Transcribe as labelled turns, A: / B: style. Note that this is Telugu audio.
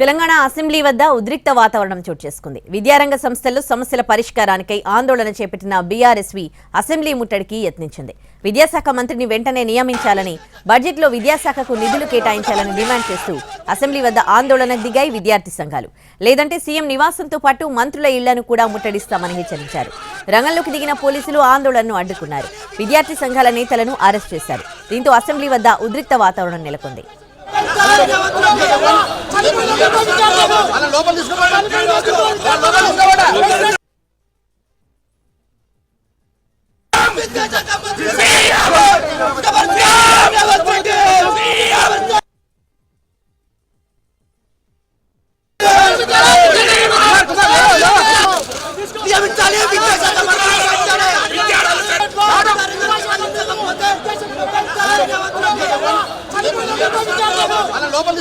A: తెలంగాణ అసెంబ్లీ వద్ద ఉద్రిక్త వాతావరణం చోటు చేసుకుంది. విద్యారంగ సంస్థల్లో సమస్యల పరిష్కారానికై ఆందోళన చేపట్టిన బీఆర్ఎస్వి అసెంబ్లీ ముట్టడికి యత్నించింది. విద్యాశాఖ మంత్రిని వెంటనే నియమించాలని, బడ్జెట్లో విద్యాశాఖకు నిధులు కేటాయించాలని డిమాండ్ చేస్తూ అసెంబ్లీ వద్ద ఆందోళనకు దిగాయి విద్యార్థి సంఘాలు. లేదంటే సీఎం నివాసంతో పాటు మంత్రుల ఇళ్లను కూడా ముట్టడిస్తామని హెచ్చరించారు. రంగంలోకి దిగిన పోలీసులు ఆందోళనను అడ్డుకున్నారు. విద్యార్థి సంఘాల నేతలను అరెస్ట్ చేశారు. దీంతో అసెంబ్లీ వద్ద ఉద్రిక్త వాతావరణం నెలకొంది.
B: లోపల